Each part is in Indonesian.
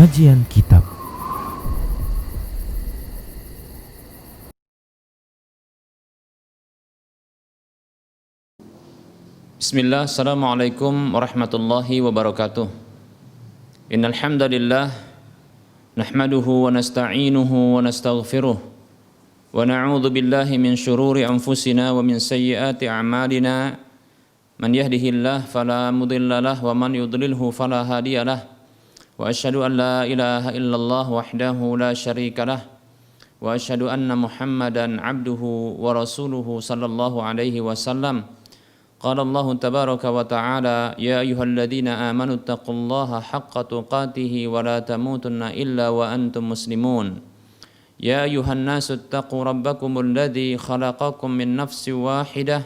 Kajian Kitab. Bismillah, assalamualaikum warahmatullahi wabarakatuh. Innal hamdalillah nahmaduhu wa nasta'inuhu wa nastaghfiruh wa na'udzu billahi min shururi anfusina wa min sayyiati a'malina. Man yahdihillahu fala mudilla lahu wa man yudlilhu fala hadiyalah. Wa asyhadu an la ilaha illallah wahdahu la syarika lah wa asyhadu anna Muhammadan 'abduhu wa rasuluhu sallallahu alaihi wasallam. قال الله تبارك وتعالى يا أيها الذين آمنوا اتقوا الله حق تقاته ولا تموتن إلا وأنتم مسلمون يا أيها الناس اتقوا ربكم الذي خلقكم من نفس واحدة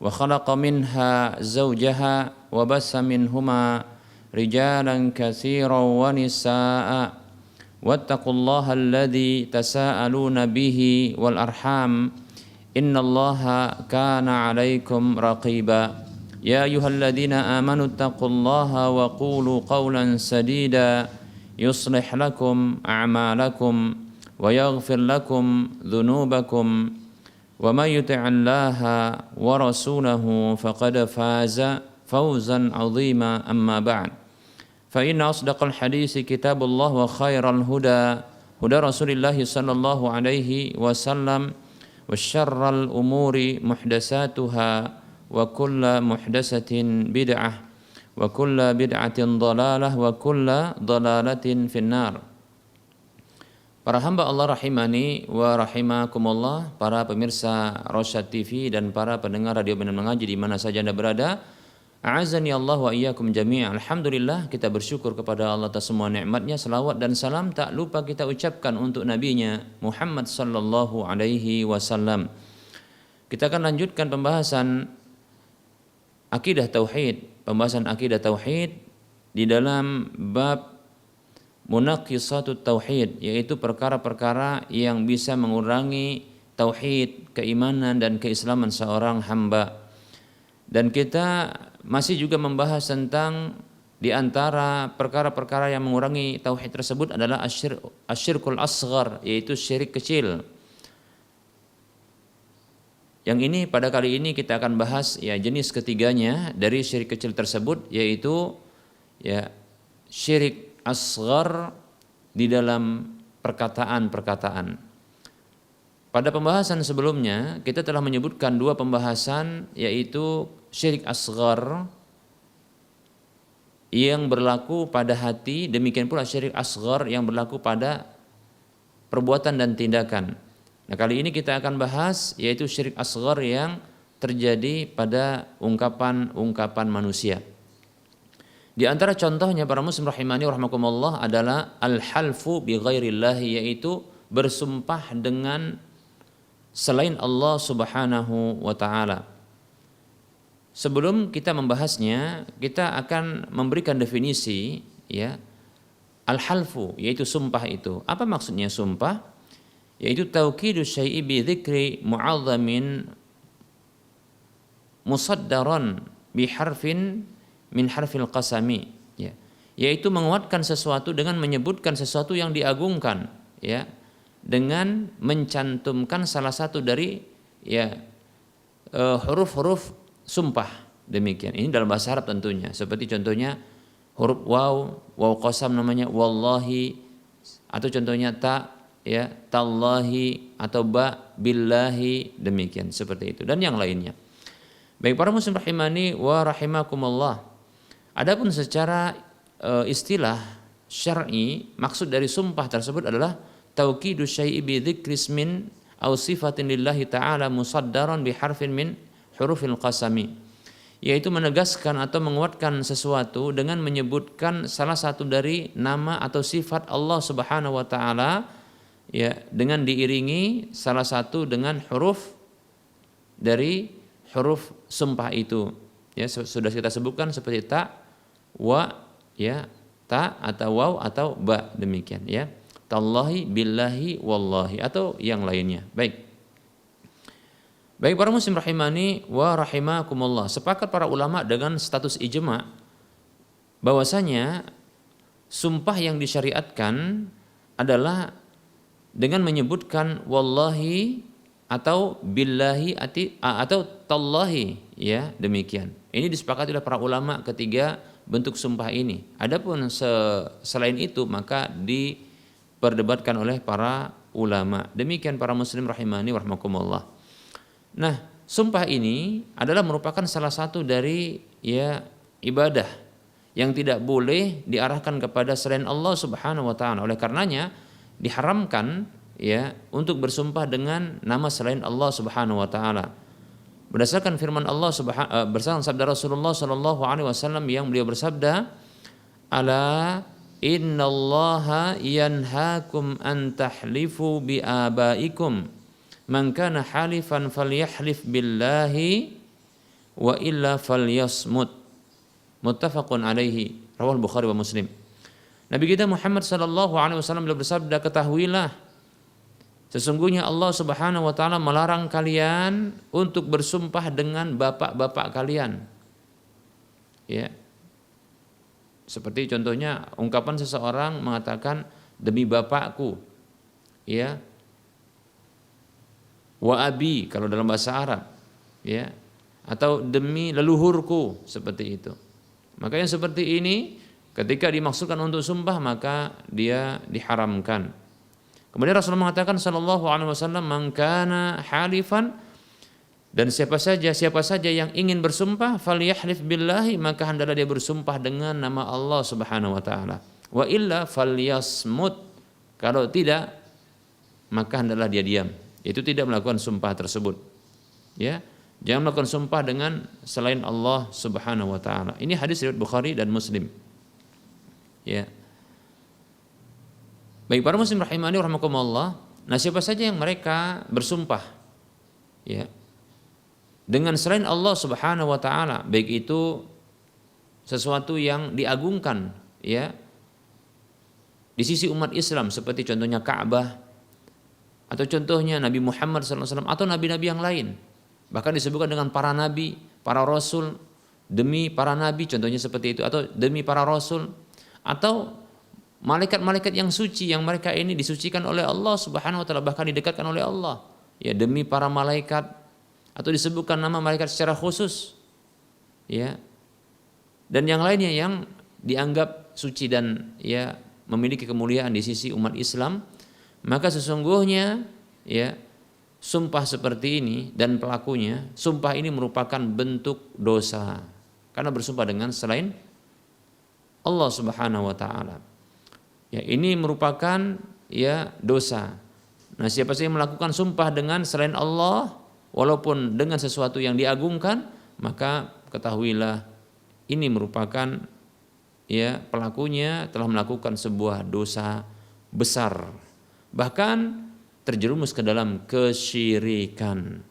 وخلق منها زوجها وبث منهما رجالا كثيرا ونساء واتقوا الله الذي تساءلون به والأرحام إن الله كان عليكم رقيبا يا أيها الذين آمنوا اتقوا الله وقولوا قولا سديدا يصلح لكم أعمالكم ويغفر لكم ذنوبكم ومن يطع الله ورسوله فقد فاز فوزا عظيما أما بعد فإن أصدق الحديث كتاب الله وخير الهدى هدى رسول الله صلى الله عليه وسلم وشر الأمور محدثاتها وكل محدثة بدعة وكل بدعة ضلالة وكل ضلالة في النار. Para hamba Allah rahimani wa rahimakumullah, para pemirsa Rosyad TV dan para pendengar radio Benar Mengaji di mana saja Anda berada. A'azani Allah wa iyyakum jami'an. Alhamdulillah, kita bersyukur kepada Allah atas semua nikmatnya. Selawat dan salam tak lupa kita ucapkan untuk nabinya Muhammad sallallahu alaihi wasallam. Kita akan lanjutkan pembahasan akidah tauhid, di dalam bab munaqqisatut tauhid, yaitu perkara-perkara yang bisa mengurangi tauhid, keimanan dan keislaman seorang hamba. Dan kita masih juga membahas tentang di antara perkara-perkara yang mengurangi tauhid tersebut adalah asyirkul asghar, yaitu syirik kecil. Yang ini pada kali ini kita akan bahas ya jenis ketiganya dari syirik kecil tersebut, yaitu ya syirik asghar di dalam perkataan-perkataan. Pada pembahasan sebelumnya kita telah menyebutkan dua pembahasan, yaitu syirik asghar yang berlaku pada hati, demikian pula syirik asghar yang berlaku pada perbuatan dan tindakan. Nah, kali ini kita akan bahas yaitu syirik asghar yang terjadi pada ungkapan-ungkapan manusia. Di antara contohnya para muslim rahimani wa rahmakumullah adalah al-halfu bi ghairillah, yaitu bersumpah dengan selain Allah Subhanahu wa taala. Sebelum kita membahasnya, kita akan memberikan definisi ya al-halfu, yaitu sumpah itu. Apa maksudnya sumpah? Yaitu tauqidu syai'i bi dzikri mu'azzamin musaddaran bi harfin min harfil qasami, ya. Yaitu menguatkan sesuatu dengan menyebutkan sesuatu yang diagungkan, ya, dengan mencantumkan salah satu dari ya huruf-huruf sumpah. Demikian. Ini dalam bahasa Arab tentunya. Seperti contohnya huruf waw qasam namanya wallahi, atau contohnya ta, ya, tallahi, atau ba, billahi, demikian seperti itu dan yang lainnya. Baik para muslim rahimani wa rahimakumullah. Adapun secara istilah syar'i, maksud dari sumpah tersebut adalah tauqidu syai'i bi dzikri ismin aw sifatin lillahi ta'ala musaddaran bi harfin min hurufil qasami, yaitu menegaskan atau menguatkan sesuatu dengan menyebutkan salah satu dari nama atau sifat Allah Subhanahu wa taala, ya, dengan diiringi salah satu dengan huruf dari huruf sumpah itu. Ya, sudah kita sebutkan seperti ta, wa, ya, ta atau waw atau ba, demikian, ya. Tallahi, billahi, wallahi, atau yang lainnya. Baik para muslim rahimani wa rahimakumullah. Sepakat para ulama dengan status ijma bahwasanya sumpah yang disyariatkan adalah dengan menyebutkan wallahi atau billahi atau tallahi, ya, demikian. Ini disepakati oleh para ulama ketiga bentuk sumpah ini. Adapun selain itu maka diperdebatkan oleh para ulama. Demikian para muslim rahimani wa rahmakumullah. Nah, sumpah ini adalah merupakan salah satu dari ya ibadah yang tidak boleh diarahkan kepada selain Allah Subhanahu wa taala. Oleh karenanya diharamkan ya untuk bersumpah dengan nama selain Allah Subhanahu wa taala. Berdasarkan firman Allah berdasarkan sabda Rasulullah sallallahu alaihi wasallam yang beliau bersabda, "Ala innallaha yanhaakum an tahlifu bi abaikum. Man kana halifan falyahlif billahi wa illa falyasmut." Muttafaqun alaihi, rawahul Bukhari wa Muslim. Nabi kita Muhammad sallallahu alaihi wasallam beliau bersabda, "Ketahuilah sesungguhnya Allah Subhanahu wa taala melarang kalian untuk bersumpah dengan bapak-bapak kalian." Ya. Seperti contohnya ungkapan seseorang mengatakan demi bapakku. Ya. Wa abi kalau dalam bahasa Arab. Ya. Atau demi leluhurku, seperti itu. Maka yang seperti ini ketika dimaksudkan untuk sumpah maka dia diharamkan. Kemudian Rasulullah mengatakan sallallahu alaihi wasallam, "Man kana halifan," dan siapa saja yang ingin bersumpah, falyahlif billahi, maka hendaklah dia bersumpah dengan nama Allah Subhanahu wa taala. Wa illa falyasmut, kalau tidak maka hendaklah dia diam, itu tidak melakukan sumpah tersebut. Ya, jangan melakukan sumpah dengan selain Allah Subhanahu wa taala. Ini hadis riwayat Bukhari dan Muslim. Ya. Baik para muslim rahimani rahimakumullah. Nah, siapa saja yang mereka bersumpah ya dengan selain Allah Subhanahu wa taala, baik itu sesuatu yang diagungkan ya di sisi umat Islam seperti contohnya Ka'bah atau contohnya Nabi Muhammad SAW atau nabi-nabi yang lain. Bahkan disebutkan dengan para nabi, para rasul, demi para nabi contohnya seperti itu, atau demi para rasul, atau malaikat-malaikat yang suci yang mereka ini disucikan oleh Allah Subhanahu wa taala, bahkan didekatkan oleh Allah. Ya, demi para malaikat, atau disebutkan nama malaikat secara khusus. Ya. Dan yang lainnya yang dianggap suci dan ya memiliki kemuliaan di sisi umat Islam, maka sesungguhnya ya sumpah seperti ini dan pelakunya, sumpah ini merupakan bentuk dosa karena bersumpah dengan selain Allah Subhanahu wa taala. Ya, ini merupakan ya dosa. Nah, siapa saja yang melakukan sumpah dengan selain Allah walaupun dengan sesuatu yang diagungkan, maka ketahuilah ini merupakan ya pelakunya telah melakukan sebuah dosa besar. Bahkan terjerumus ke dalam kesyirikan.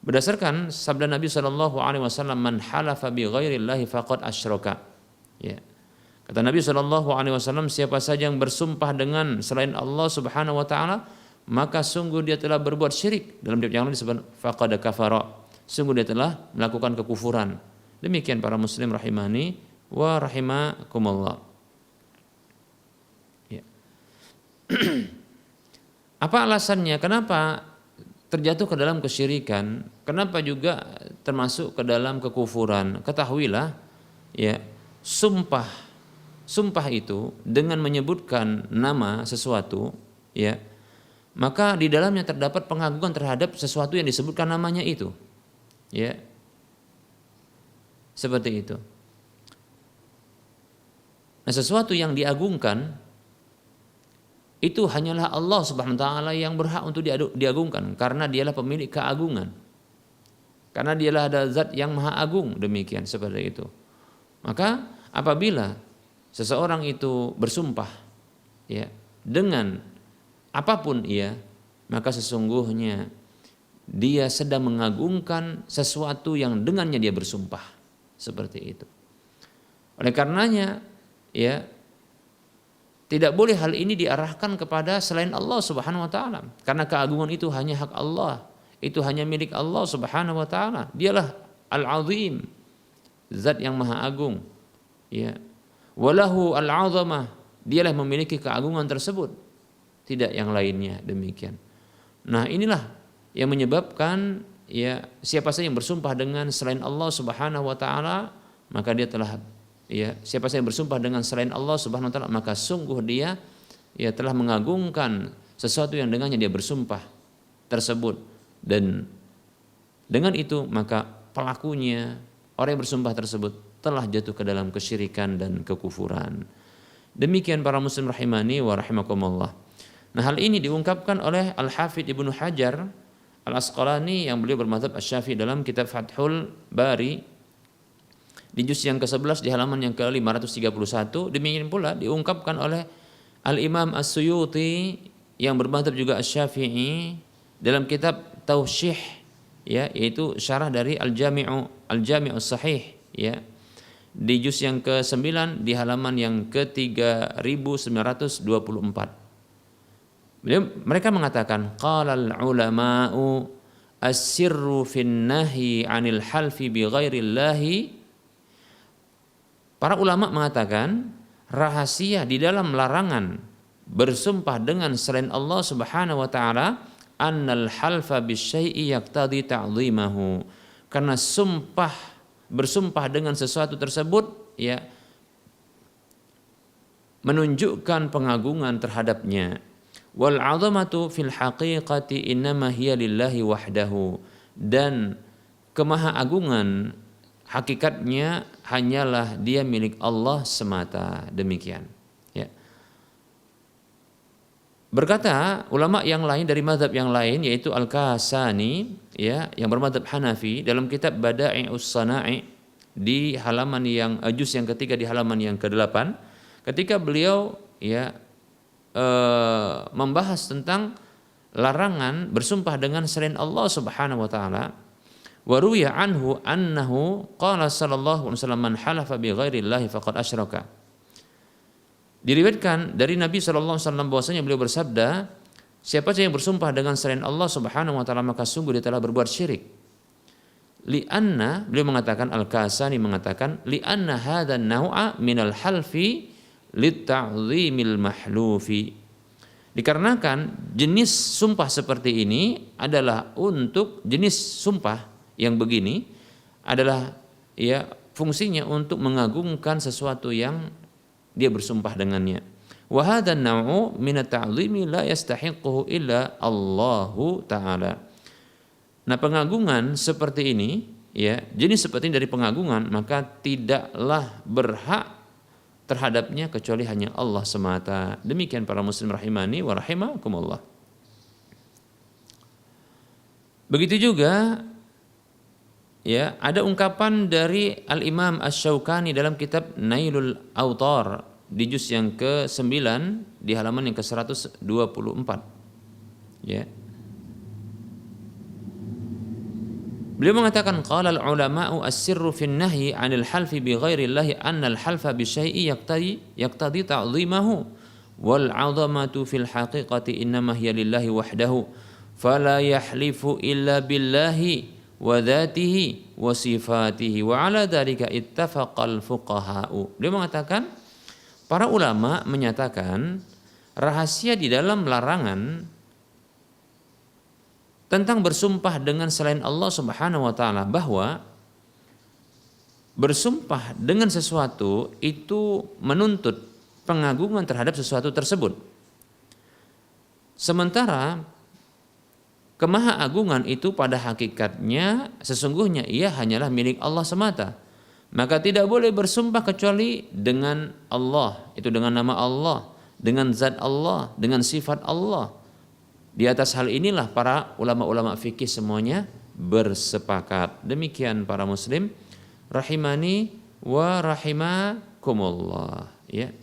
Berdasarkan sabda Nabi sallallahu alaihi wasallam, "Man halafa bi ghairillahi faqad asyraka." Ya. Kata Nabi SAW, siapa saja yang bersumpah dengan selain Allah Subhanahu wa taala, maka sungguh dia telah berbuat syirik. Dalam riwayat yang lain disebut faqad kafara. Sungguh dia telah melakukan kekufuran. Demikian para muslim rahimani wa rahimakumullah. Ya. Apa alasannya? Kenapa terjatuh ke dalam kesyirikan? Kenapa juga termasuk ke dalam kekufuran? Ketahuilah ya, sumpah itu dengan menyebutkan nama sesuatu ya, maka di dalamnya terdapat pengagungan terhadap sesuatu yang disebutkan namanya itu ya, seperti itu. Nah, sesuatu yang diagungkan itu hanyalah Allah Subhanahu wa taala yang berhak untuk diagungkan, karena dialah pemilik keagungan, karena dialah ada zat yang maha agung, demikian seperti itu. Maka apabila seseorang itu bersumpah ya dengan apapun ia, maka sesungguhnya dia sedang mengagungkan sesuatu yang dengannya dia bersumpah, seperti itu. Oleh karenanya ya tidak boleh hal ini diarahkan kepada selain Allah Subhanahu wa taala, karena keagungan itu hanya hak Allah, itu hanya milik Allah Subhanahu wa taala. Dialah Al-Azim, zat yang maha agung ya. Walahu al-'azamah, dialah yang memiliki keagungan tersebut, tidak yang lainnya, demikian. Nah, inilah yang menyebabkan ya siapa saja yang bersumpah dengan selain Allah Subhanahu wa taala, maka dia telah ya siapa saja yang bersumpah dengan selain Allah Subhanahu wa taala, maka sungguh dia ya telah mengagungkan sesuatu yang dengannya dia bersumpah tersebut, dan dengan itu maka pelakunya orang yang bersumpah tersebut telah jatuh ke dalam kesyirikan dan kekufuran. Demikian para muslim rahimani wa rahimakumullah. Nah, hal ini diungkapkan oleh Al-Hafidz Ibnu Hajar Al-Asqalani yang beliau bermadzhab Asy-Syafi'i dalam kitab Fathul Bari di juz yang ke-11 di halaman yang ke-531. Demikian pula diungkapkan oleh Al-Imam As-Suyuti yang bermadzhab juga Asy-Syafi'i dalam kitab Tausyih, ya, yaitu syarah dari Al-Jami'us Sahih, ya, di juz yang ke-9 di halaman yang ke-3924. Mereka mengatakan qalal ulama'u as-sirru fin nahi 'anil halfi bi ghairillahi. Para ulama mengatakan rahasia di dalam larangan bersumpah dengan selain Allah Subhanahu wa taala, annal halfa bisyai'i yaqtadi ta'dhimahu. Karena bersumpah dengan sesuatu tersebut ya menunjukkan pengagungan terhadapnya. Wal 'azamatu fil haqiqati innama hiya lillahi wahdahu. Dan kemahaagungan hakikatnya hanyalah dia milik Allah semata. Demikian, ya. Berkata ulama yang lain dari mazhab yang lain, yaitu Al-Kasani, ya, yang bermazhab Hanafi, dalam kitab Bada'i'us Sana'i di halaman yang juz yang ketiga di halaman yang ke-8, ketika beliau ya membahas tentang larangan bersumpah dengan selain Allah Subhanahu wa taala. Wa ruwiya anhu annahu qala sallallahu alaihi wasallam man halafa bi ghairillahi faqad asyraka. Diriwayatkan dari Nabi sallallahu alaihi wasallam bahwasanya beliau bersabda, siapa saja yang bersumpah dengan selain Allah Subhanahu wa taala maka sungguh dia telah berbuat syirik. Li'anna, beliau mengatakan, Al-Kasani mengatakan, li'anna hadzal naw'a minal halfi litta'zimil mahlufi. Dikarenakan jenis sumpah seperti ini adalah untuk jenis sumpah yang begini adalah ya fungsinya untuk mengagungkan sesuatu yang dia bersumpah dengannya. Wa hadzal naw'u min at-ta'zimi la yastahiqquhu illa Allahu ta'ala. Nah, pengagungan seperti ini, ya, jenis seperti ini dari pengagungan, maka tidaklah berhak terhadapnya kecuali hanya Allah semata. Demikian para muslim rahimani wa rahimakumullah. Begitu juga ya ada ungkapan dari Al-Imam Asy-Syaukani dalam kitab Nailul Awtar di juz yang ke-9 di halaman yang ke-124. Ya. Beliau mengatakan qala al-ulama'u as-sirru fin nahyi 'anil halfi bi ghairi Allah anna al-halfa bi syai'i yaqtadi ta'dhimahu wal 'azamatu fil haqiqati innama hiya lillahi wahdahu fala yahlifu illa billahi wa dzatihi wa sifatihi wa 'ala dzalika ittafaqal fuqaha'u. Beliau mengatakan para ulama menyatakan rahasia di dalam larangan tentang bersumpah dengan selain Allah Subhanahu wa taala, bahwa bersumpah dengan sesuatu itu menuntut pengagungan terhadap sesuatu tersebut. Sementara kemahaagungan itu pada hakikatnya sesungguhnya ia hanyalah milik Allah semata. Maka tidak boleh bersumpah kecuali dengan Allah, itu dengan nama Allah, dengan zat Allah, dengan sifat Allah. Di atas hal inilah para ulama-ulama fikih semuanya bersepakat. Demikian para muslim rahimani wa rahimakumullah, ya.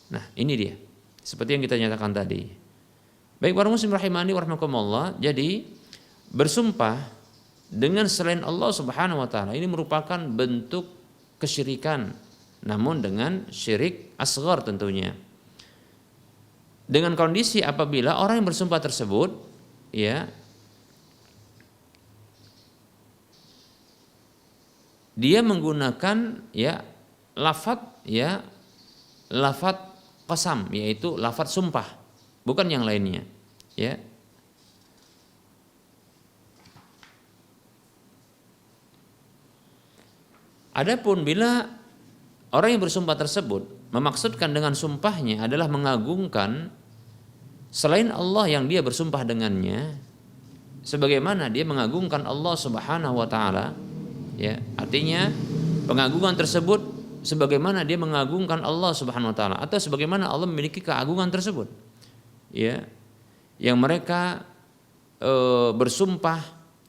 Nah, ini dia seperti yang kita nyatakan tadi. Baik para muslim rahimani wa rahimakumullah, jadi bersumpah dengan selain Allah Subhanahu wa taala ini merupakan bentuk kesyirikan, namun dengan syirik asghar tentunya. Dengan kondisi apabila orang yang bersumpah tersebut ya dia menggunakan ya lafadz qasam, yaitu lafaz sumpah, bukan yang lainnya. Ya. Adapun bila orang yang bersumpah tersebut memaksudkan dengan sumpahnya adalah mengagungkan selain Allah yang dia bersumpah dengannya, sebagaimana dia mengagungkan Allah Subhanahu wa taala, ya, artinya pengagungan tersebut sebagaimana dia mengagungkan Allah Subhanahu wa taala atau sebagaimana Allah memiliki keagungan tersebut. Ya. Yang mereka bersumpah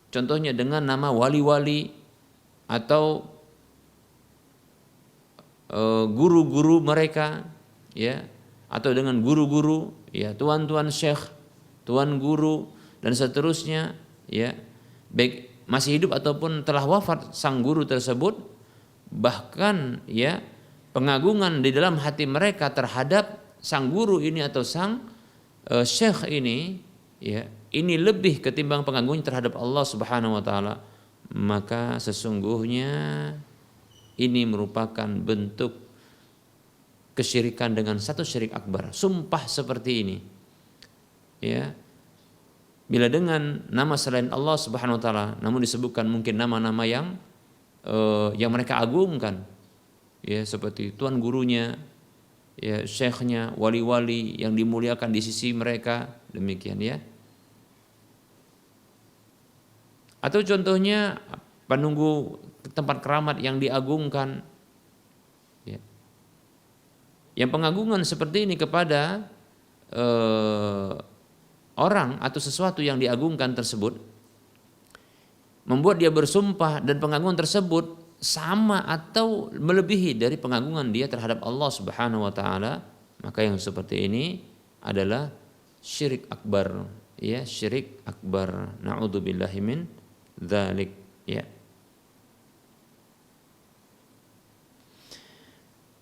contohnya dengan nama wali-wali atau guru-guru mereka, ya, atau dengan guru-guru, ya, tuan-tuan syekh, tuan guru dan seterusnya, ya, baik masih hidup ataupun telah wafat sang guru tersebut, bahkan ya pengagungan di dalam hati mereka terhadap sang guru ini atau sang syekh ini, ya, ini lebih ketimbang pengagungan terhadap Allah Subhanahu wa taala, maka sesungguhnya ini merupakan bentuk kesyirikan dengan satu syirik akbar. Sumpah seperti ini, ya, bila dengan nama selain Allah Subhanahu wa taala, namun disebutkan mungkin nama-nama yang mereka agungkan, ya, seperti tuan gurunya, ya, syekhnya, wali-wali yang dimuliakan di sisi mereka, demikian, ya. Atau contohnya penunggu tempat keramat yang diagungkan, ya. Yang pengagungan seperti ini kepada orang atau sesuatu yang diagungkan tersebut membuat dia bersumpah dan pengagungan tersebut sama atau melebihi dari pengagungan dia terhadap Allah Subhanahu wa taala, maka yang seperti ini adalah syirik akbar, ya, syirik akbar. Na'udzubillahi min dzalik, ya.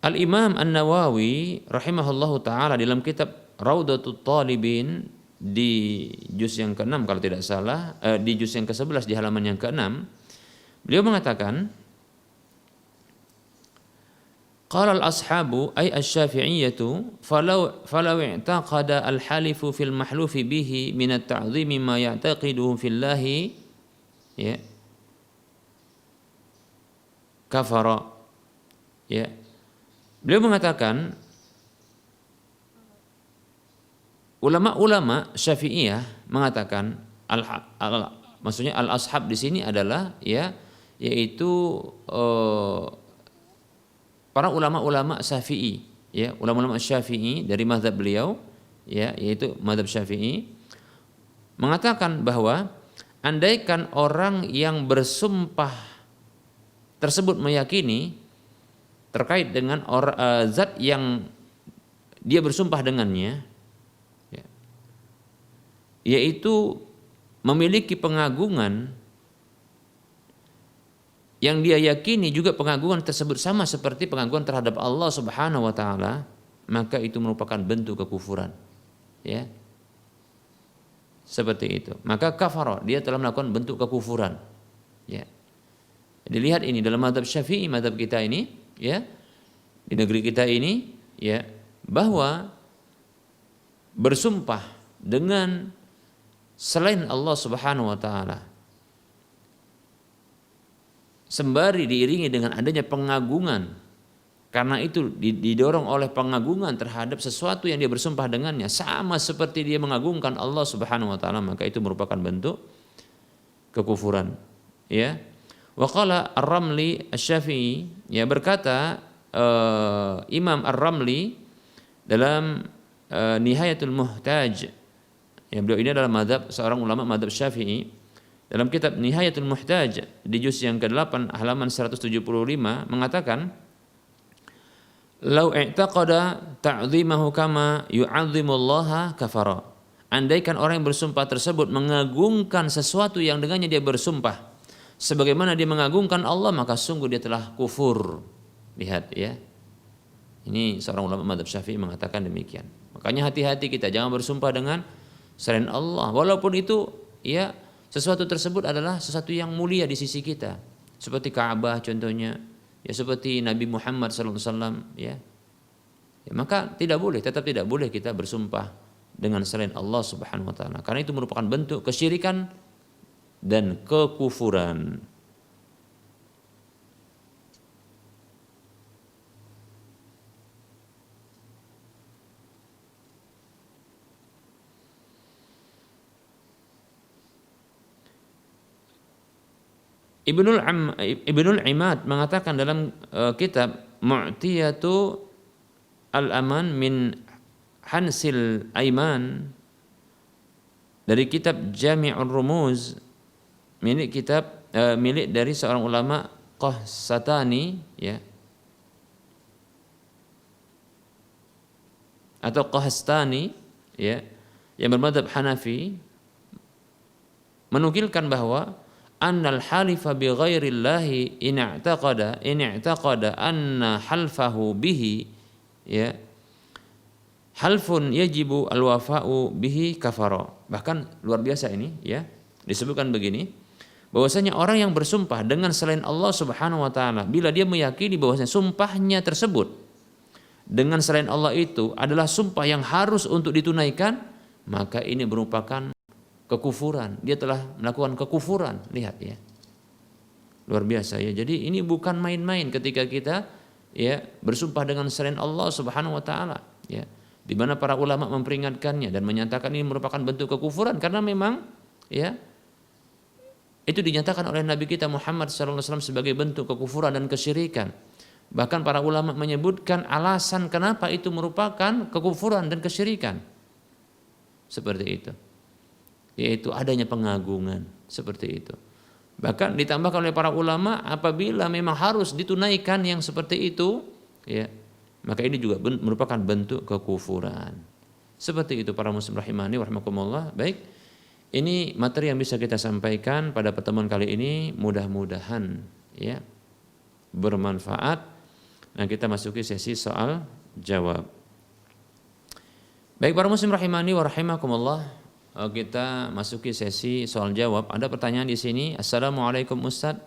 Al-Imam An-Nawawi rahimahullahu taala dalam kitab Raudatul Talibin di juz yang ke-6 kalau tidak salah, di juz yang ke-11 di halaman yang ke-6, beliau mengatakan, qala al-ashabu ay asy-syafi'iyyatu falau i'taqada al-halifu fil mahlufi bihi min at-ta'dhimi ma ya'taqiduhu fillahi, ya, kafara, ya. Beliau mengatakan ulama-ulama Syafi'iyah mengatakan maksudnya al-ashab di sini adalah, ya, yaitu para ulama-ulama Syafi'i, ya, ulama-ulama Syafi'i dari mazhab beliau, ya, yaitu mazhab Syafi'i, mengatakan bahwa andaikan orang yang bersumpah tersebut meyakini terkait dengan zat yang dia bersumpah dengannya, ya, yaitu memiliki pengagungan yang dia yakini juga pengagungan tersebut sama seperti pengagungan terhadap Allah Subhanahu wa taala, maka itu merupakan bentuk kekufuran, ya. Seperti itu. Maka kafara, dia telah melakukan bentuk kekufuran, ya. Jadi lihat ini dalam mazhab Syafi'i, mazhab kita ini, ya, di negeri kita ini, ya, bahwa bersumpah dengan selain Allah Subhanahu wa taala sembari diiringi dengan adanya pengagungan, karena itu didorong oleh pengagungan terhadap sesuatu yang dia bersumpah dengannya sama seperti dia mengagungkan Allah Subhanahu wa taala, maka itu merupakan bentuk kekufuran, ya. Wa qala Ar-Ramli Asy-Syafi'i, ya, berkata Imam Ar-Ramli dalam Nihayatul Muhtaj, ya, beliau ini adalah mazhab seorang ulama mazhab Syafi'i, dalam kitab Nihayatul Muhtaj di juz yang ke-8 halaman 175 mengatakan, lau i'taqada ta'dhimahu kama yu'azzimullaha kafara, andaikan orang yang bersumpah tersebut mengagungkan sesuatu yang dengannya dia bersumpah sebagaimana dia mengagungkan Allah, maka sungguh dia telah kufur. Lihat, ya. Ini seorang ulama mazhab Syafi'i mengatakan demikian. Makanya hati-hati kita jangan bersumpah dengan selain Allah, walaupun itu, ya, sesuatu tersebut adalah sesuatu yang mulia di sisi kita, seperti Ka'bah contohnya, ya, seperti Nabi Muhammad sallallahu alaihi wasallam, ya. Ya, maka tetap tidak boleh kita bersumpah dengan selain Allah Subhanahu wa taala. Karena itu merupakan bentuk kesyirikan dan kekufuran. Ibnul Imad mengatakan dalam kitab Mu'tiyatu Al-Aman min Hansil Aiman, dari kitab Jami'ur Rumuz, milik dari seorang ulama Qahsatani, ya, atau Qahstani, ya, yang bermadzhab Hanafi, menukilkan bahwa annal halifa bi ghairillahi in i'taqada anna halfahu bihi, ya, halfun yajibu alwafa'u bihi kafara. Bahkan luar biasa ini, ya, disebutkan begini, bahwasanya orang yang bersumpah dengan selain Allah Subhanahu wa taala, bila dia meyakini bahwasanya sumpahnya tersebut dengan selain Allah itu adalah sumpah yang harus untuk ditunaikan, maka ini merupakan kekufuran. Dia telah melakukan kekufuran. Lihat, ya, luar biasa, ya. Jadi ini bukan main-main ketika kita, ya, bersumpah dengan selain Allah Subhanahu wa taala, ya, di mana para ulama memperingatkannya dan menyatakan ini merupakan bentuk kekufuran, karena memang, ya, itu dinyatakan oleh Nabi kita Muhammad SAW sebagai bentuk kekufuran dan kesyirikan. Bahkan para ulama menyebutkan alasan kenapa itu merupakan kekufuran dan kesyirikan seperti itu, yaitu adanya pengagungan seperti itu. Bahkan ditambahkan oleh para ulama, apabila memang harus ditunaikan yang seperti itu, ya, maka ini juga merupakan bentuk kekufuran. Seperti itu para muslim rahimani wa rahimakumullah. Baik, ini materi yang bisa kita sampaikan pada pertemuan kali ini, mudah-mudahan, ya, bermanfaat. Nah, kita masuki sesi soal jawab. Baik para muslim rahimani wa rahimakumullah, kita masuki sesi soal jawab. Ada pertanyaan di sini. Assalamualaikum Ustadz.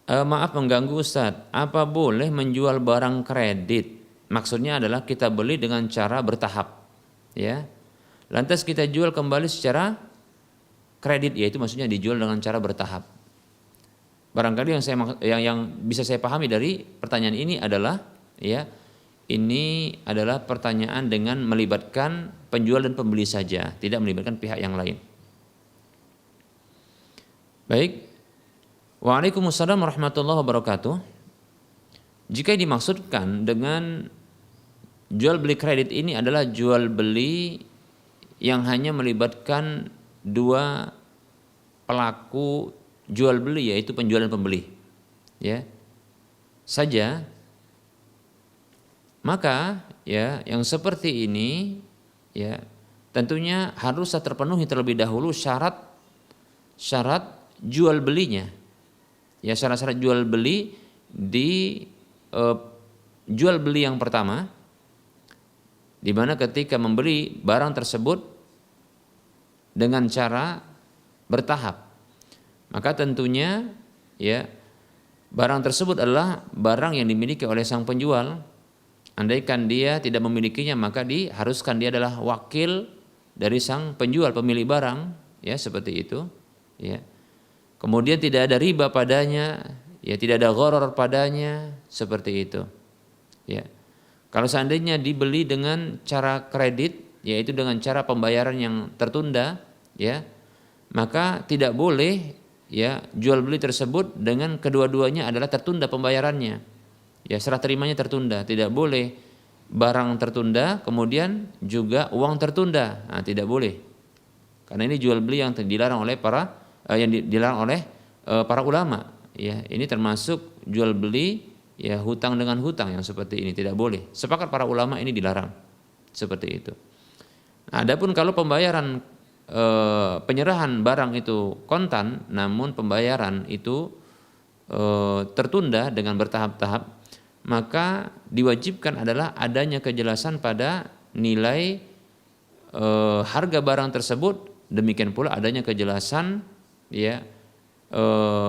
Maaf mengganggu Ustadz. Apa boleh menjual barang kredit? Maksudnya adalah kita beli dengan cara bertahap, ya. Lantas kita jual kembali secara kredit, yaitu maksudnya dijual dengan cara bertahap. Barangkali yang bisa saya pahami dari pertanyaan ini adalah, ya, ini adalah pertanyaan dengan melibatkan penjual dan pembeli saja, tidak melibatkan pihak yang lain. Baik. Waalaikumsalam warahmatullahi wabarakatuh. Jika dimaksudkan dengan jual beli kredit ini adalah jual beli yang hanya melibatkan dua pelaku jual beli, yaitu penjual dan pembeli, ya, saja, maka, ya, yang seperti ini, ya, tentunya harus terpenuhi terlebih dahulu syarat jual belinya, ya, syarat-syarat jual beli di jual beli yang pertama, di mana ketika membeli barang tersebut dengan cara bertahap, maka tentunya, ya, barang tersebut adalah barang yang dimiliki oleh sang penjual. Andaikan dia tidak memilikinya, maka diharuskan dia adalah wakil dari sang penjual, pemilik barang, ya, seperti itu, ya. Kemudian tidak ada riba padanya, ya, tidak ada gharar padanya, seperti itu, ya. Kalau seandainya dibeli dengan cara kredit, yaitu dengan cara pembayaran yang tertunda, ya, maka tidak boleh, ya, jual beli tersebut dengan kedua-duanya adalah tertunda pembayarannya, ya, serah terimanya tertunda. Tidak boleh barang tertunda kemudian juga uang tertunda. Nah, tidak boleh, karena ini jual beli yang dilarang oleh para ulama, ya. Ini termasuk jual beli, ya, hutang dengan hutang yang seperti ini tidak boleh. Sepakat para ulama ini dilarang seperti itu. Adapun kalau pembayaran penyerahan barang itu kontan, namun pembayaran itu tertunda dengan bertahap-tahap, maka diwajibkan adalah adanya kejelasan pada nilai harga barang tersebut. Demikian pula adanya kejelasan, ya,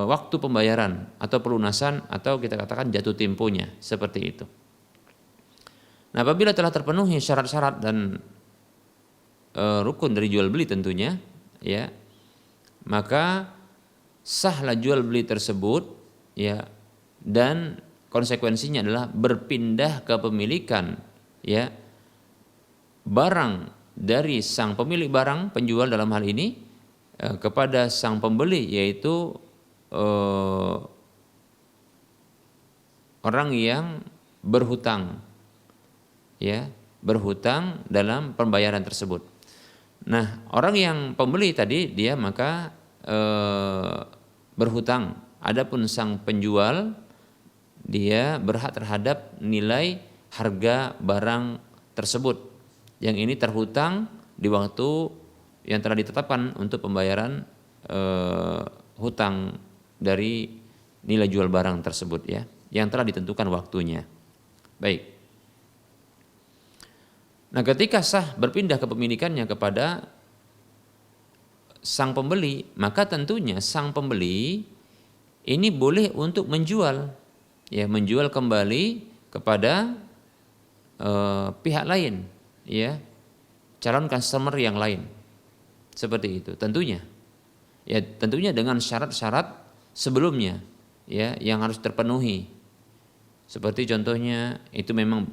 waktu pembayaran atau pelunasan, atau kita katakan jatuh temponya, seperti itu. Nah, apabila telah terpenuhi syarat-syarat dan rukun dari jual beli tentunya, ya, maka sahlah jual beli tersebut, ya, dan konsekuensinya adalah berpindah kepemilikan, ya, barang dari sang pemilik barang, penjual dalam hal ini, kepada sang pembeli, yaitu orang yang berhutang, ya, berhutang dalam pembayaran tersebut. Nah, orang yang pembeli tadi dia maka berhutang. Adapun sang penjual dia berhak terhadap nilai harga barang tersebut. Yang ini terhutang di waktu yang telah ditetapkan untuk pembayaran hutang dari nilai jual barang tersebut, ya, yang telah ditentukan waktunya. Baik. Nah, ketika sah berpindah kepemilikannya kepada sang pembeli, maka tentunya sang pembeli ini boleh untuk menjual, ya, menjual kembali kepada pihak lain, ya, calon customer yang lain, seperti itu. Tentunya, ya, tentunya dengan syarat-syarat sebelumnya, ya, yang harus terpenuhi. Seperti contohnya itu memang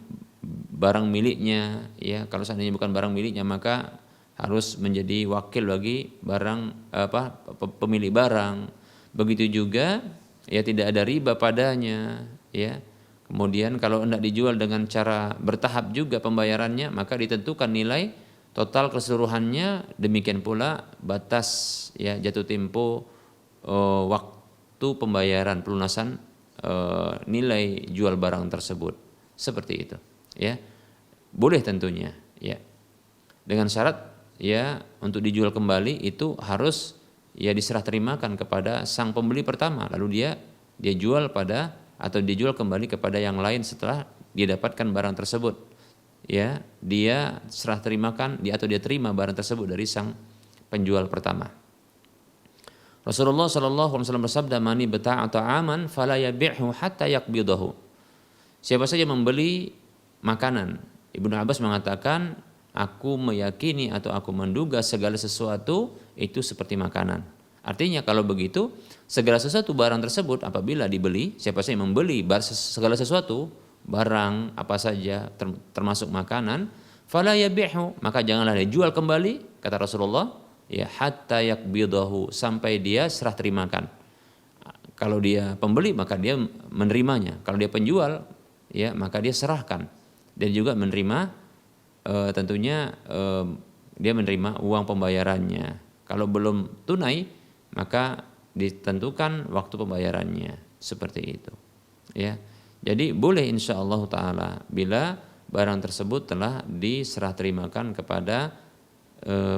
barang miliknya, ya, kalau seandainya bukan barang miliknya maka harus menjadi wakil bagi barang pemilik barang. Begitu juga, ya, tidak ada riba padanya, ya. Kemudian kalau hendak dijual dengan cara bertahap juga pembayarannya, maka ditentukan nilai total keseluruhannya, demikian pula batas, ya, jatuh tempo waktu pembayaran pelunasan nilai jual barang tersebut, seperti itu, ya. Boleh tentunya, ya, dengan syarat, ya, untuk dijual kembali itu harus, ya, diserah terimakan kepada sang pembeli pertama, lalu dia jual pada atau dijual kembali kepada yang lain setelah dia dapatkan barang tersebut, ya, dia serah terimakan atau dia terima barang tersebut dari sang penjual pertama. Rasulullah sallallahu alaihi wasallam bersabda, "Mani bata'a ta'aman fala yabi'hu hatta yaqbidahu." Siapa saja membeli makanan, Ibnu Abbas mengatakan, aku meyakini atau aku menduga segala sesuatu itu seperti makanan. Artinya kalau begitu, segala sesuatu barang tersebut apabila dibeli, siapa saja membeli segala sesuatu, barang apa saja termasuk makanan, fala yabi'hu, maka janganlah dia jual kembali, kata Rasulullah, ya, hatta yakbidahu, sampai dia serah terimakan. Kalau dia pembeli maka dia menerimanya, kalau dia penjual, ya, maka dia serahkan. Dan juga menerima tentunya dia menerima uang pembayarannya. Kalau belum tunai maka ditentukan waktu pembayarannya, seperti itu, ya. Jadi boleh insyaallah taala bila barang tersebut telah diserah terimakan kepada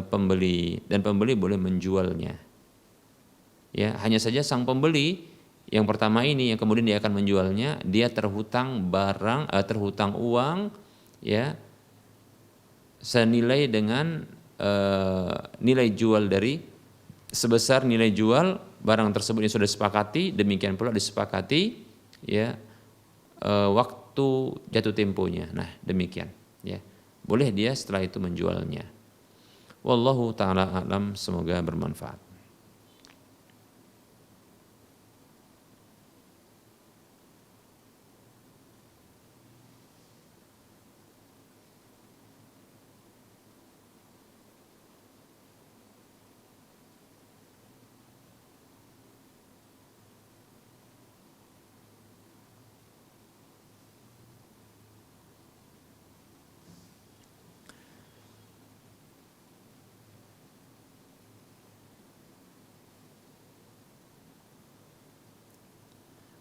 pembeli, dan pembeli boleh menjualnya, ya. Hanya saja sang pembeli yang pertama ini yang kemudian dia akan menjualnya, dia terhutang barang, terhutang uang, ya, senilai dengan nilai jual dari sebesar nilai jual barang tersebut yang sudah disepakati, demikian pula disepakati, ya, waktu jatuh temponya. Nah, demikian, ya. Boleh dia setelah itu menjualnya. Wallahu ta'ala a'lam, semoga bermanfaat.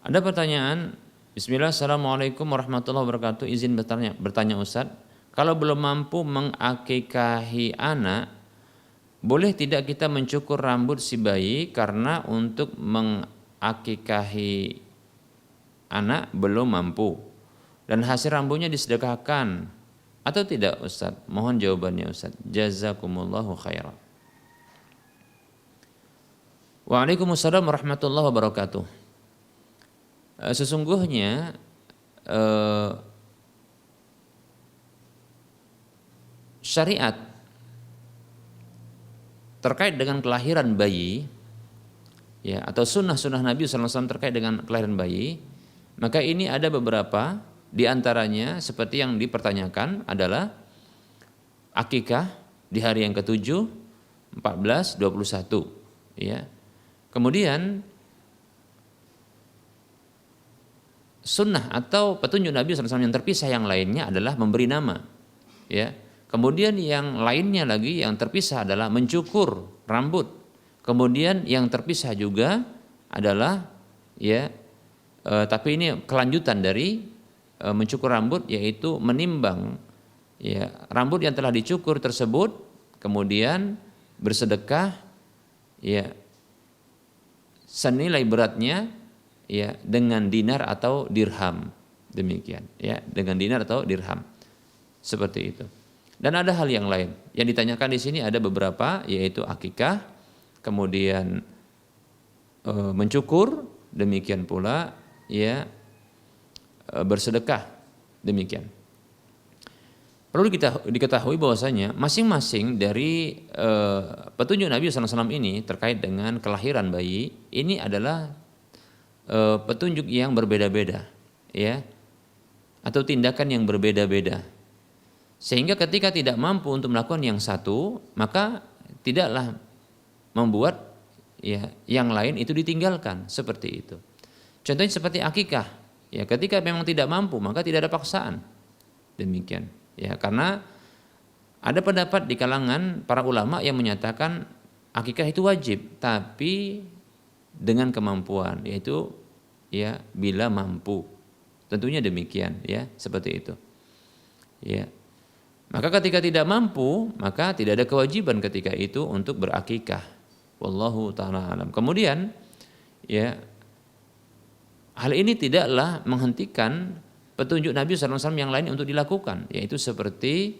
Ada pertanyaan. Bismillah, assalamualaikum warahmatullahi wabarakatuh. Izin bertanya Ustadz, kalau belum mampu mengakikahi anak, boleh tidak kita mencukur rambut si bayi karena untuk mengakikahi anak belum mampu, dan hasil rambutnya disedekahkan atau tidak Ustadz? Mohon jawabannya Ustadz. Jazakumullahu khairan. Waalaikumsalam warahmatullahi wabarakatuh. Sesungguhnya syariat terkait dengan kelahiran bayi, ya, atau sunnah-sunnah Nabi SAW terkait dengan kelahiran bayi, maka ini ada beberapa di antaranya seperti yang dipertanyakan adalah akikah di hari yang ke-7, 14, 21, ya. Kemudian sunnah atau petunjuk Nabi SAW yang terpisah yang lainnya adalah memberi nama, ya. Kemudian yang lainnya lagi yang terpisah adalah mencukur rambut. Kemudian yang terpisah juga adalah, ya, tapi ini kelanjutan dari mencukur rambut, yaitu menimbang, ya, rambut yang telah dicukur tersebut, kemudian bersedekah, ya, senilai beratnya, ya, dengan dinar atau dirham, demikian, ya, dengan dinar atau dirham, seperti itu. Dan ada hal yang lain yang ditanyakan di sini, ada beberapa, yaitu akikah, kemudian mencukur, demikian pula, ya, bersedekah, demikian. Perlu diketahui bahwasanya masing-masing dari petunjuk Nabi SAW ini terkait dengan kelahiran bayi ini adalah petunjuk yang berbeda-beda, ya, atau tindakan yang berbeda-beda. Sehingga ketika tidak mampu untuk melakukan yang satu, maka tidaklah membuat, ya, yang lain itu ditinggalkan, seperti itu. Contohnya seperti akikah, ya, ketika memang tidak mampu maka tidak ada paksaan, demikian, ya, karena ada pendapat di kalangan para ulama yang menyatakan akikah itu wajib, tapi dengan kemampuan, yaitu, ya, bila mampu, tentunya demikian, ya, seperti itu, ya. Maka ketika tidak mampu, maka tidak ada kewajiban ketika itu untuk berakikah. Wallahu ta'ala alam. Kemudian, ya, hal ini tidaklah menghentikan petunjuk Nabi SAW yang lain untuk dilakukan, yaitu seperti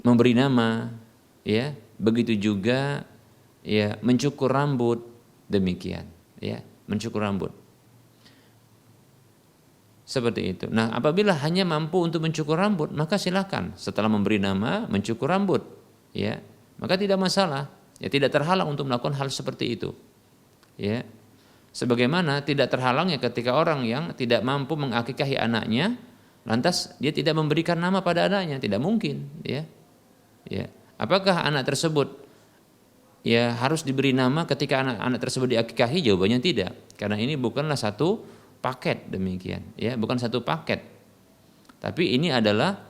memberi nama, ya, begitu juga, ya, mencukur rambut, demikian, ya, mencukur rambut. Seperti itu. Nah, apabila hanya mampu untuk mencukur rambut, maka silakan setelah memberi nama mencukur rambut, ya, maka tidak masalah, ya, tidak terhalang untuk melakukan hal seperti itu, ya. Sebagaimana tidak terhalangnya ketika orang yang tidak mampu mengakikahi anaknya, lantas dia tidak memberikan nama pada anaknya, tidak mungkin, ya. Ya. Apakah anak tersebut, ya, harus diberi nama ketika anak-anak tersebut diakikahi? Jawabannya tidak, karena ini bukanlah satu paket, demikian, ya, bukan satu paket, tapi ini adalah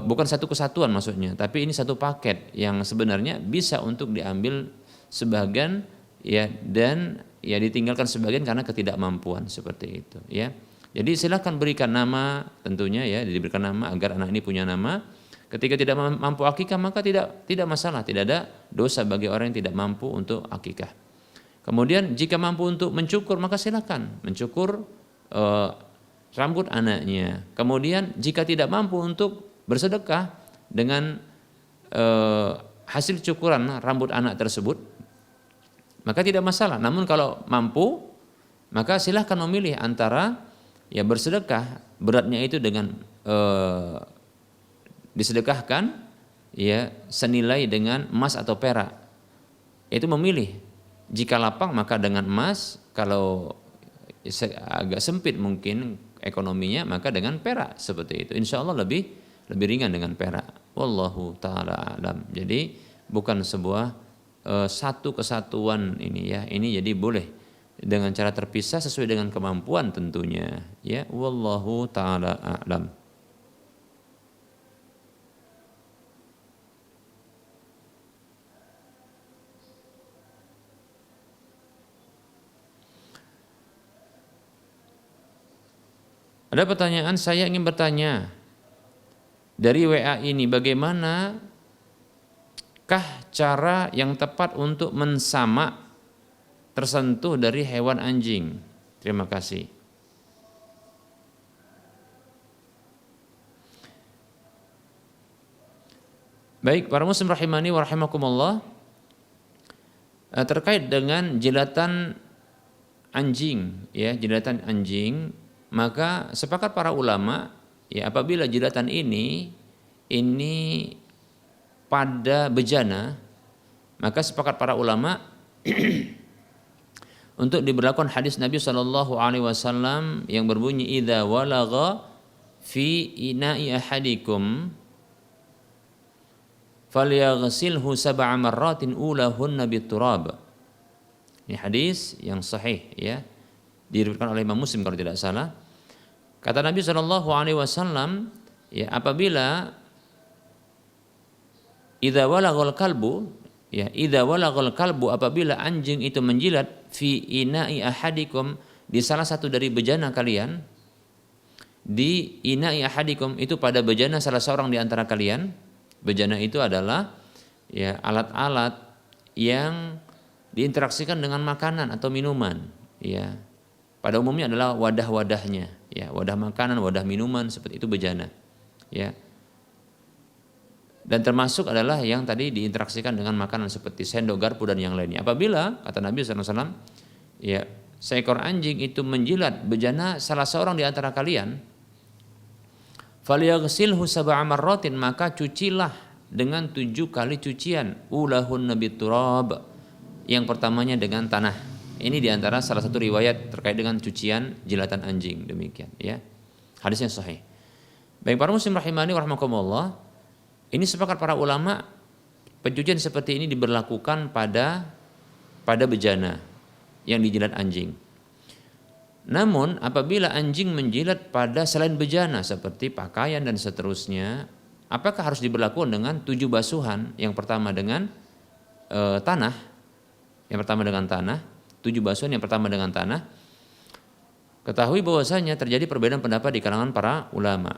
bukan satu kesatuan maksudnya, tapi ini satu paket yang sebenarnya bisa untuk diambil sebagian, ya, dan, ya, ditinggalkan sebagian karena ketidakmampuan, seperti itu, ya. Jadi silakan berikan nama, tentunya, ya, diberikan nama agar anak ini punya nama. Ketika tidak mampu akikah maka tidak masalah, tidak ada dosa bagi orang yang tidak mampu untuk akikah. Kemudian jika mampu untuk mencukur maka silakan mencukur rambut anaknya. Kemudian jika tidak mampu untuk bersedekah dengan hasil cukuran rambut anak tersebut, maka tidak masalah. Namun kalau mampu, maka silakan memilih antara, ya, bersedekah beratnya itu dengan disedekahkan, ya, senilai dengan emas atau perak. Itu memilih. Jika lapang maka dengan emas, kalau agak sempit mungkin ekonominya maka dengan perak, seperti itu. Insya Allah lebih ringan dengan perak. Wallahu ta'ala alam. Jadi bukan sebuah satu kesatuan ini, ya. Ini jadi boleh dengan cara terpisah sesuai dengan kemampuan tentunya, ya. Wallahu ta'ala alam. Ada pertanyaan, saya ingin bertanya dari WA ini, bagaimanakah cara yang tepat untuk mensamak tersentuh dari hewan anjing? Terima kasih. Baik, para muslim rahimani wa rahimakumullah, terkait dengan jilatan anjing, ya, jilatan anjing, maka sepakat para ulama, ya, apabila jilatan ini ini pada bejana, maka sepakat para ulama untuk diberlakukan hadis Nabi Shallallahu Alaihi Wasallam yang berbunyi idza walagha fi ina'i ahadikum falyaghsilhu sab'a marratin ulahunna biturab. Ini hadis yang sahih ya, diriwayatkan oleh Imam Muslim kalau tidak salah. Kata Nabi Shallallahu Alaihi Wasallam, ya apabila idza walaghal kalbu, ya idza walaghal kalbu, apabila anjing itu menjilat fi ina'i ahadikum, di salah satu dari bejana kalian, di ina'i ahadikum itu pada bejana salah seorang di antara kalian. Bejana itu adalah ya alat-alat yang diinteraksikan dengan makanan atau minuman, ya. Pada umumnya adalah wadah-wadahnya, ya, wadah makanan, wadah minuman, seperti itu bejana, ya. Dan termasuk adalah yang tadi diinteraksikan dengan makanan seperti sendok, garpu dan yang lainnya. Apabila kata Nabi SAW, ya seekor anjing itu menjilat bejana salah seorang di antara kalian, falyaghsilhu sab'a marratin, maka cucilah dengan 7 kali cucian, ulahunna biturab, yang pertamanya dengan tanah. Ini diantara salah satu riwayat terkait dengan cucian jilatan anjing, demikian ya. Hadisnya sahih. Baik para muslim rahimani wa rahimakumullah, ini sepakat para ulama pencucian seperti ini diberlakukan pada bejana yang dijilat anjing. Namun apabila anjing menjilat pada selain bejana seperti pakaian dan seterusnya, apakah harus diberlakukan dengan 7 basuhan? Yang pertama dengan tanah, yang pertama dengan tanah, 7 basuhan yang pertama dengan tanah. Ketahui bahwasanya terjadi perbedaan pendapat di kalangan para ulama.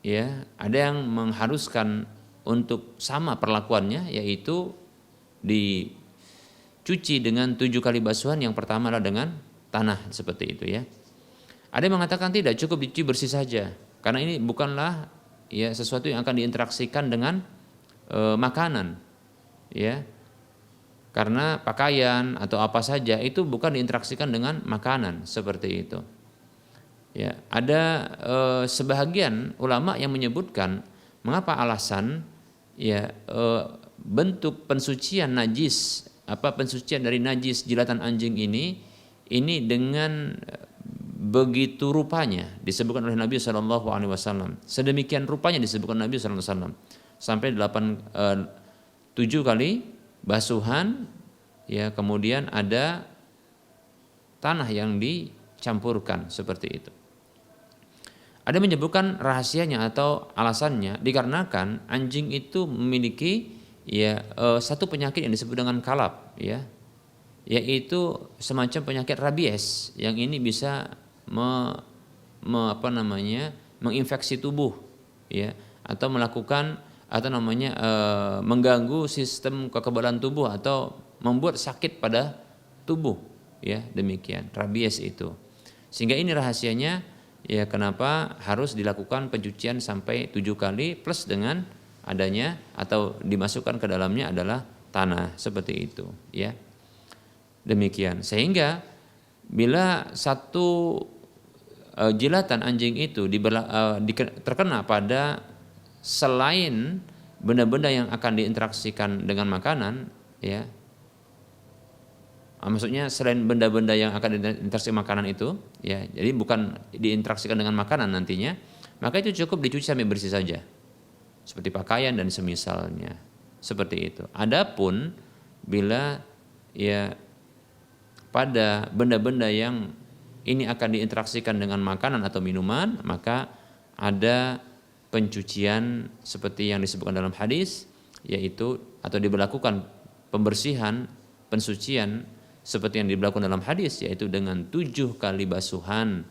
Ya, ada yang mengharuskan untuk sama perlakuannya, yaitu dicuci dengan 7 kali basuhan, yang pertama adalah dengan tanah seperti itu ya. Ada yang mengatakan tidak, cukup dicuci bersih saja, karena ini bukanlah ya sesuatu yang akan diinteraksikan dengan makanan, ya. Karena pakaian atau apa saja itu bukan diinteraksikan dengan makanan seperti itu. Ya, ada sebahagian ulama yang menyebutkan mengapa alasan ya bentuk pensucian najis, pensucian dari najis jilatan anjing ini dengan begitu rupanya disebutkan oleh Nabi Shallallahu Alaihi Wasallam. Sedemikian rupanya disebutkan Nabi Shallallahu Alaihi Wasallam sampai 7 kali basuhan, ya kemudian ada tanah yang dicampurkan seperti itu. Ada menyebutkan rahasianya atau alasannya dikarenakan anjing itu memiliki ya satu penyakit yang disebut dengan kalap, ya, yaitu semacam penyakit rabies yang ini bisa menginfeksi tubuh, ya, atau melakukan mengganggu sistem kekebalan tubuh atau membuat sakit pada tubuh, ya, demikian rabies itu. Sehingga ini rahasianya, ya, kenapa harus dilakukan pencucian sampai 7 kali plus dengan adanya atau dimasukkan ke dalamnya adalah tanah seperti itu, ya. Demikian. Sehingga bila satu jilatan anjing itu terkena pada selain benda-benda yang akan diinteraksikan dengan makanan, ya. Maksudnya selain benda-benda yang akan diinteraksi makanan itu, ya, jadi bukan diinteraksikan dengan makanan nantinya, maka itu cukup dicuci sampai bersih saja, seperti pakaian dan semisalnya, seperti itu. Adapun bila ya pada benda-benda yang ini akan diinteraksikan dengan makanan atau minuman, maka ada pencucian seperti yang disebutkan dalam hadis, yaitu atau diberlakukan pembersihan, pensucian seperti yang diberlakukan dalam hadis, yaitu dengan 7 kali basuhan,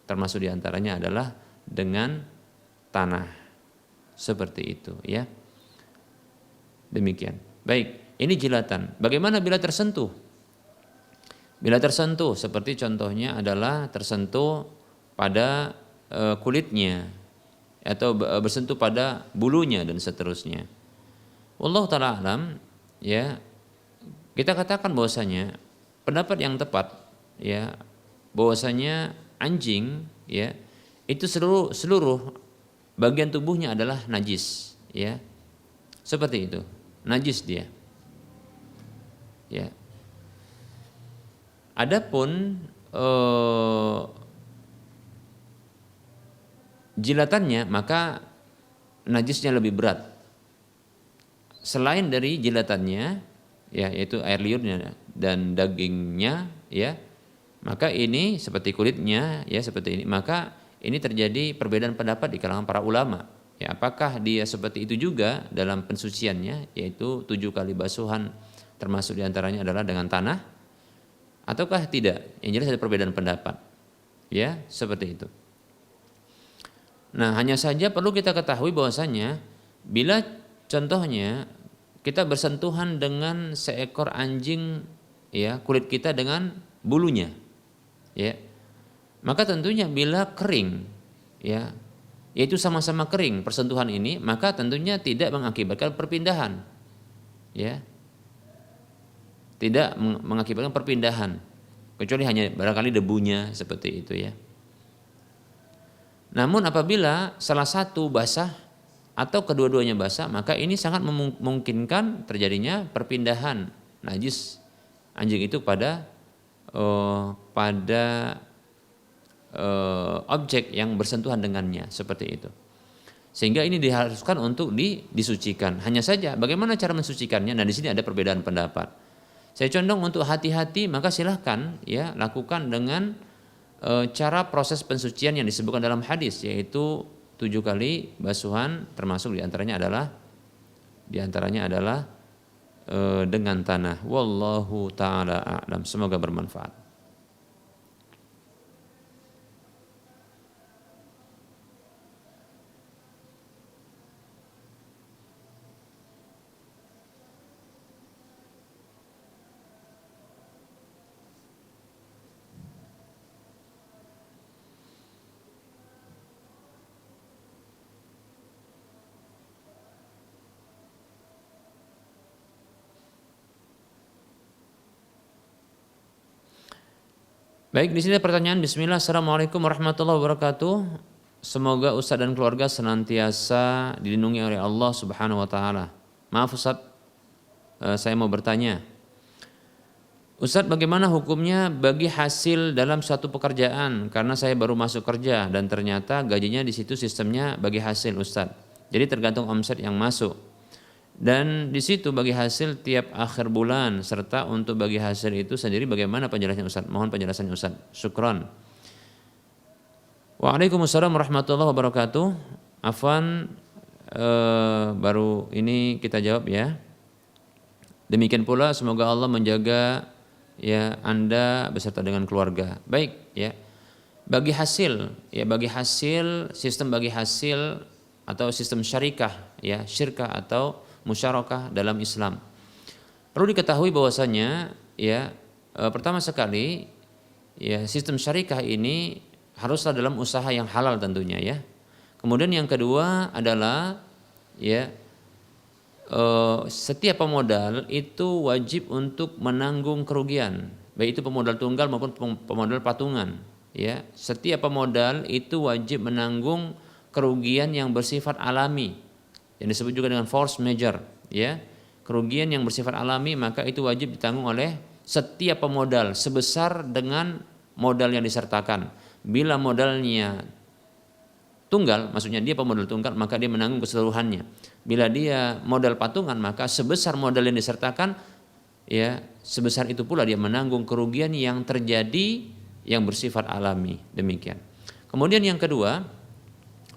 termasuk diantaranya adalah dengan tanah, seperti itu, ya. Demikian. Baik, ini jilatan. Bagaimana bila tersentuh? Bila tersentuh, seperti contohnya adalah tersentuh pada kulitnya atau bersentuh pada bulunya dan seterusnya. Wallahu ta'ala alam, ya. Kita katakan bahwasanya pendapat yang tepat, ya, bahwasanya anjing, ya, itu seluruh bagian tubuhnya adalah najis, ya. Seperti itu. Najis dia. Ya. Adapun jilatannya maka najisnya lebih berat. Selain dari jilatannya, ya, yaitu air liurnya dan dagingnya, ya, maka ini seperti kulitnya, ya, seperti ini. Maka ini terjadi perbedaan pendapat di kalangan para ulama. Ya, apakah dia seperti itu juga dalam pensuciannya, yaitu 7 kali basuhan, termasuk diantaranya adalah dengan tanah, ataukah tidak? Yang jelas ada perbedaan pendapat. Ya, seperti itu. Nah, hanya saja perlu kita ketahui bahwasanya bila contohnya kita bersentuhan dengan seekor anjing, ya, kulit kita dengan bulunya, ya, maka tentunya bila kering, ya, yaitu sama-sama kering persentuhan ini, maka tentunya tidak mengakibatkan perpindahan, ya, tidak mengakibatkan perpindahan, kecuali hanya barangkali debunya seperti itu, ya. Namun apabila salah satu basah atau kedua-duanya basah, maka ini sangat memungkinkan terjadinya perpindahan najis anjing itu pada objek yang bersentuhan dengannya, seperti itu. Sehingga ini diharuskan untuk disucikan. Hanya saja bagaimana cara mensucikannya? Nah, di sini ada perbedaan pendapat. Saya condong untuk hati-hati, maka silahkan, ya, lakukan dengan cara proses pensucian yang disebutkan dalam hadis, yaitu 7 kali basuhan, termasuk diantaranya adalah dengan tanah. Wallahu ta'ala a'lam. Semoga bermanfaat. Baik, di sini pertanyaan. Bismillah. Assalamualaikum warahmatullahi wabarakatuh. Semoga Ustadz dan keluarga senantiasa dilindungi oleh Allah Subhanahu wa taala. Maaf Ustadz, saya mau bertanya. Ustadz, bagaimana hukumnya bagi hasil dalam suatu pekerjaan? Karena saya baru masuk kerja dan ternyata gajinya di situ sistemnya bagi hasil, Ustadz. Jadi tergantung omset yang masuk. Dan di situ bagi hasil tiap akhir bulan, serta untuk bagi hasil itu sendiri bagaimana penjelasannya Ustaz? Mohon penjelasannya Ustaz. Syukran. Waalaikumsalam warahmatullahi wabarakatuh. Afwan, baru ini kita jawab, ya. Demikian pula semoga Allah menjaga, ya, Anda beserta dengan keluarga. Baik, ya. Bagi hasil, ya, bagi hasil, sistem bagi hasil atau sistem syarikah, ya, syirkah atau musyarakah dalam Islam. Perlu diketahui bahwasanya, ya, pertama sekali, ya, sistem syarikah ini haruslah dalam usaha yang halal tentunya, ya. Kemudian yang kedua adalah, ya, setiap pemodal itu wajib untuk menanggung kerugian, baik itu pemodal tunggal maupun pemodal patungan, ya. Setiap pemodal itu wajib menanggung kerugian yang bersifat alami, yang disebut juga dengan force majeure, ya. Kerugian yang bersifat alami maka itu wajib ditanggung oleh setiap pemodal sebesar dengan modal yang disertakan. Bila modalnya tunggal, maksudnya dia pemodal tunggal, maka dia menanggung keseluruhannya. Bila dia modal patungan, maka sebesar modal yang disertakan, ya, sebesar itu pula dia menanggung kerugian yang terjadi yang bersifat alami. Demikian. Kemudian yang kedua,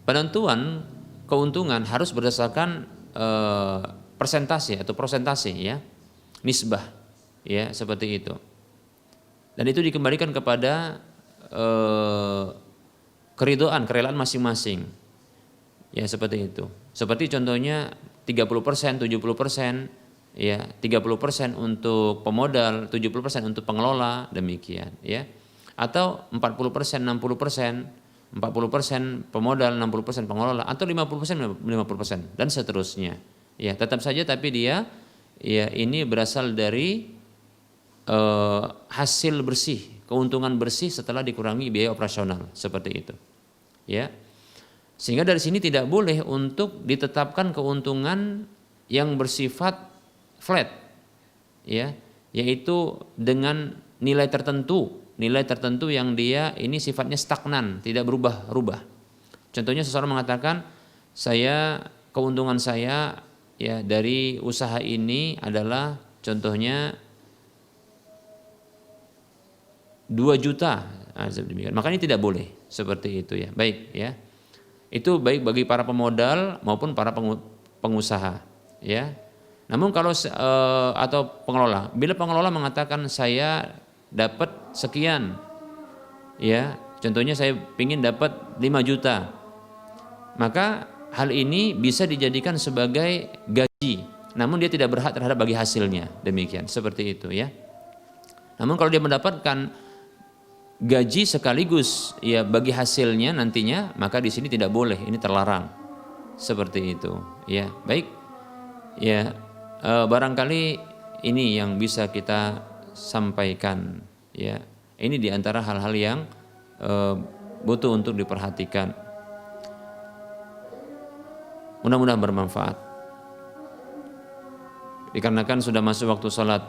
penentuan keuntungan harus berdasarkan persentase atau prosentase, ya, nisbah, ya, seperti itu. Dan itu dikembalikan kepada kerelaan masing-masing, ya, seperti itu. Seperti contohnya 30%, 70%, ya, 30% untuk pemodal, 70% untuk pengelola, demikian, ya. Atau 40%, 60%, 40% pemodal, 60% pengelola, atau 50%, 50% dan seterusnya. Ya, tetap saja tapi dia, ya, ini berasal dari hasil bersih, keuntungan bersih setelah dikurangi biaya operasional, seperti itu. Ya. Sehingga dari sini tidak boleh untuk ditetapkan keuntungan yang bersifat flat, ya, yaitu dengan nilai tertentu yang dia ini sifatnya stagnan, tidak berubah-ubah. Contohnya seseorang mengatakan, keuntungan saya ya dari usaha ini adalah contohnya 2 juta, maka ini tidak boleh seperti itu ya. Baik ya. Itu baik bagi para pemodal maupun para pengusaha, ya. Namun kalau atau pengelola, bila pengelola mengatakan saya dapat sekian, ya, contohnya saya ingin dapat 5 juta, maka hal ini bisa dijadikan sebagai gaji. Namun dia tidak berhak terhadap bagi hasilnya, demikian, seperti itu ya. Namun kalau dia mendapatkan gaji sekaligus ya bagi hasilnya nantinya, maka di sini tidak boleh, ini terlarang seperti itu ya. Baik ya, barangkali ini yang bisa kita sampaikan ya. Ini diantara hal-hal yang butuh untuk diperhatikan, mudah-mudahan bermanfaat. Dikarenakan sudah masuk waktu sholat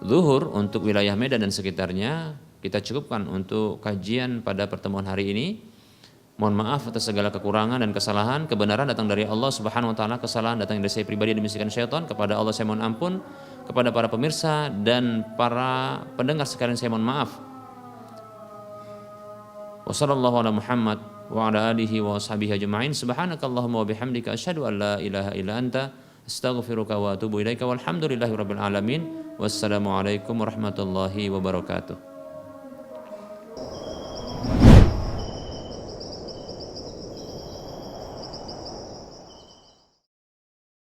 zuhur untuk wilayah Medan dan sekitarnya, kita cukupkan untuk kajian pada pertemuan hari ini. Mohon maaf atas segala kekurangan dan kesalahan. Kebenaran datang dari Allah Subhanahu wa taala, kesalahan datang dari saya pribadi dan bisikan syaitan. Kepada Allah saya mohon ampun, kepada para pemirsa dan para pendengar sekalian saya mohon maaf. Wassallallahu ala Muhammad wa ala alihi wa washabihi ajma'in. Subhanakallahumma wa bihamdika asyhadu an la ilaha illa anta astaghfiruka wa atubu ilaika walhamdulillahi rabbil alamin. Wassalamualaikum warahmatullahi wabarakatuh.